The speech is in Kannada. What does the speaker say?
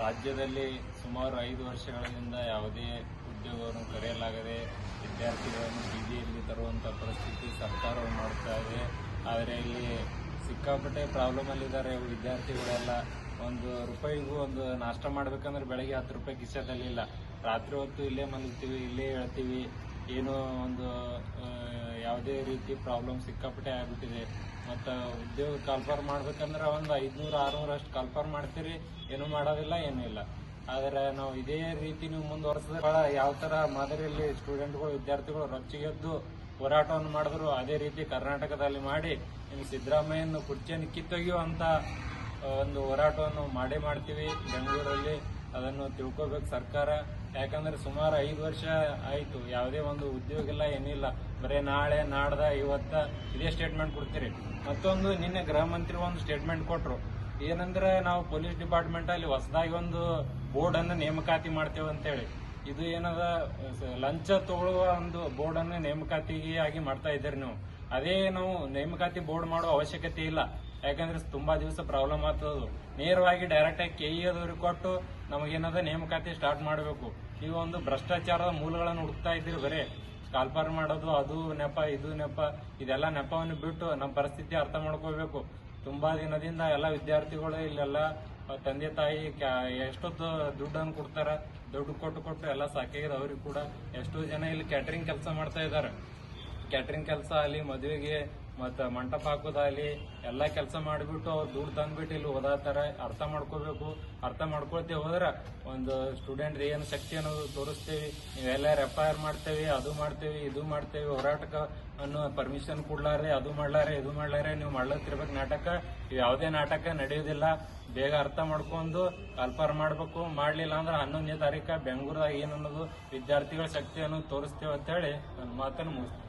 ರಾಜ್ಯದಲ್ಲಿ ಸುಮಾರು 5 ವರ್ಷಗಳಿಂದ ಯಾವುದೇ ಉದ್ಯೋಗವನ್ನು ಕರೆಯಲಾಗದೆ ವಿದ್ಯಾರ್ಥಿಗಳನ್ನು ಬೀದಿಯಲ್ಲಿ ತರುವಂಥ ಪರಿಸ್ಥಿತಿ ಸರ್ಕಾರವು ಮಾಡ್ತಾ ಇದೆ. ಆದರೆ ಇಲ್ಲಿ ಸಿಕ್ಕಾಪಟ್ಟೆ ಪ್ರಾಬ್ಲಮಲ್ಲಿದ್ದಾರೆ ವಿದ್ಯಾರ್ಥಿಗಳೆಲ್ಲ. ಒಂದು ರೂಪಾಯಿಗೂ ಒಂದು ನಾಷ್ಟ ಮಾಡ್ಬೇಕಂದ್ರೆ ಬೆಳಗ್ಗೆ 10 ರೂಪಾಯಿ ಕಿಸೆದಲ್ಲಿಲ್ಲ. ರಾತ್ರಿ ಹೊತ್ತು ಇಲ್ಲೇ ಮಲಗ್ತೀವಿ, ಇಲ್ಲೇ ಹೇಳ್ತೀವಿ. ಏನೋ ಒಂದು ಯಾವುದೇ ರೀತಿ ಪ್ರಾಬ್ಲಮ್ ಸಿಕ್ಕಾಪಟ್ಟೆ ಆಗಿಬಿಟ್ಟಿದೆ. ಮತ್ತು ಉದ್ಯೋಗ ಕಾಲ್ಫಾರ್ ಮಾಡ್ಬೇಕಂದ್ರೆ ಒಂದು 500-600 ಅಷ್ಟು ಕಾಲ್ಫಾರ್ ಮಾಡ್ತೀರಿ, ಏನೂ ಮಾಡೋದಿಲ್ಲ, ಏನೂ ಇಲ್ಲ. ಆದರೆ ನಾವು ಇದೇ ರೀತಿ ನೀವು ಮುಂದುವರೆಸಿದ್ರೆ ಯಾವ ಥರ ಮಾದರಿಯಲ್ಲಿ ಸ್ಟೂಡೆಂಟ್ಗಳು ವಿದ್ಯಾರ್ಥಿಗಳು ರೊಚ್ಚಿಗೆದ್ದು ಹೋರಾಟವನ್ನು ಮಾಡಿದ್ರು ಅದೇ ರೀತಿ ಕರ್ನಾಟಕದಲ್ಲಿ ಮಾಡಿ ಇನ್ನು ಸಿದ್ದರಾಮಯ್ಯನ ಕುರ್ಚಿಯನ್ನು ಕಿತ್ತೊಗೆಯುವಂಥ ಒಂದು ಹೋರಾಟವನ್ನು ಮಾಡೇ ಮಾಡ್ತೀವಿ ಬೆಂಗಳೂರಲ್ಲಿ. ಅದನ್ನು ತಿಳ್ಕೊಬೇಕು ಸರ್ಕಾರ. ಯಾಕಂದ್ರೆ ಸುಮಾರು 5 ವರ್ಷ ಆಯಿತು, ಯಾವುದೇ ಒಂದು ಉದ್ಯೋಗ ಇಲ್ಲ, ಏನಿಲ್ಲ. ಬರೀ ನಾಳೆ ನಾಡ್ದ ಇವತ್ತ ಇದೇ ಸ್ಟೇಟ್ಮೆಂಟ್ ಕೊಡ್ತೀರಿ. ಮತ್ತೊಂದು ನಿನ್ನೆ ಗೃಹ ಮಂತ್ರಿ ಒಂದು ಸ್ಟೇಟ್ಮೆಂಟ್ ಕೊಟ್ಟರು. ಏನಂದ್ರೆ ನಾವು ಪೊಲೀಸ್ ಡಿಪಾರ್ಟ್ಮೆಂಟ್ ಅಲ್ಲಿ ಹೊಸದಾಗಿ ಒಂದು ಬೋರ್ಡ್ ಅನ್ನು ನೇಮಕಾತಿ ಮಾಡ್ತೇವೆ ಅಂತೇಳಿ. ಇದು ಏನದ ಲಂಚ ತಗೊಳ್ಳುವ ಒಂದು ಬೋರ್ಡ್ ಅನ್ನು ನೇಮಕಾತಿಗೆ ಆಗಿ ಮಾಡ್ತಾ ಇದ್ದೀರಿ ನೀವು. ಅದೇ ನಾವು ನೇಮಕಾತಿ ಬೋರ್ಡ್ ಮಾಡೋ ಅವಶ್ಯಕತೆ ಇಲ್ಲ. ಯಾಕಂದ್ರೆ ತುಂಬಾ ದಿವಸ ಪ್ರಾಬ್ಲಮ್ ಆಗ್ತದ. ನೇರವಾಗಿ ಡೈರೆಕ್ಟ್ ಆಗಿ ಕೆಇಎದವ್ರಿಗೆ ಕೊಟ್ಟು ನಮಗೇನದ ನೇಮಕಾತಿ ಸ್ಟಾರ್ಟ್ ಮಾಡಬೇಕು. ನೀವು ಒಂದು ಭ್ರಷ್ಟಾಚಾರದ ಮೂಲಗಳನ್ನು ಹುಡುಕ್ತಾ ಇದ್ದೀರಿ. ಬರೀ ಕಾಲ್ಪಾರ್ ಮಾಡೋದು, ಅದು ನೆಪ, ಇದು ನೆಪ, ಇದೆಲ್ಲ ನೆಪವನ್ನು ಬಿಟ್ಟು ನಮ್ಮ ಪರಿಸ್ಥಿತಿ ಅರ್ಥ ಮಾಡ್ಕೋಬೇಕು. ತುಂಬಾ ದಿನದಿಂದ ಎಲ್ಲ ವಿದ್ಯಾರ್ಥಿಗಳು ಇಲ್ಲೆಲ್ಲ ತಂದೆ ತಾಯಿ ಎಷ್ಟೊತ್ತು ದುಡ್ಡನ್ನು ಕೊಡ್ತಾರ, ದುಡ್ಡು ಕೊಟ್ಟು ಎಲ್ಲ ಸಾಕಾಗಿದೆ ಅವ್ರಿಗೆ ಕೂಡ. ಎಷ್ಟೋ ಜನ ಇಲ್ಲಿ ಕ್ಯಾಟರಿಂಗ್ ಕೆಲಸ ಮಾಡ್ತಾ ಇದ್ದಾರೆ. ಕ್ಯಾಟರಿಂಗ್ ಕೆಲಸ ಅಲ್ಲಿ ಮದುವೆಗೆ ಮತ್ತು ಮಂಟಪ ಹಾಕೋದಾಗಲಿ ಎಲ್ಲ ಕೆಲಸ ಮಾಡಿಬಿಟ್ಟು ಅವ್ರು ದುಡ್ಡು ತಂದ್ಬಿಟ್ಟು ಇಲ್ಲಿ ಓದಾತಾರೆ. ಅರ್ಥ ಮಾಡ್ಕೋಬೇಕು. ಅರ್ಥ ಮಾಡ್ಕೊಳ್ತೇವೆ ಹೋದ್ರೆ ಒಂದು ಸ್ಟೂಡೆಂಟ್ ಏನು ಶಕ್ತಿ ಅನ್ನೋದು ತೋರಿಸ್ತೇವೆ. ನೀವೆಲ್ಲ ಎಫ್ಐಆರ್ ಮಾಡ್ತೇವೆ, ಅದು ಮಾಡ್ತೇವೆ, ಇದು ಮಾಡ್ತೇವೆ. ಹೋರಾಟಕ್ಕೆ ಅನ್ನೋ ಪರ್ಮಿಷನ್ ಕೊಡ್ಲಾರೆ, ಅದು ಮಾಡ್ಲಾರೆ, ಇದು ಮಾಡ್ಲಾರೆ. ನೀವು ಮಾಡ್ಲತ್ತಿರ್ಬೇಕು ನಾಟಕ. ಯಾವುದೇ ನಾಟಕ ನಡೆಯೋದಿಲ್ಲ. ಬೇಗ ಅರ್ಥ ಮಾಡ್ಕೊಂಡು ಕಾಲ್ಫಾರ್ ಮಾಡಬೇಕು. ಮಾಡಲಿಲ್ಲ ಅಂದ್ರೆ 11ನೇ ತಾರೀಕು ಬೆಂಗಳೂರಾಗ ಏನನ್ನೋದು ವಿದ್ಯಾರ್ಥಿಗಳ ಶಕ್ತಿಯನ್ನು ತೋರಿಸ್ತೇವೆ ಅಂತೇಳಿ ನನ್ನ ಮಾತನ್ನು ಮುಗಿಸ್ತೇವೆ.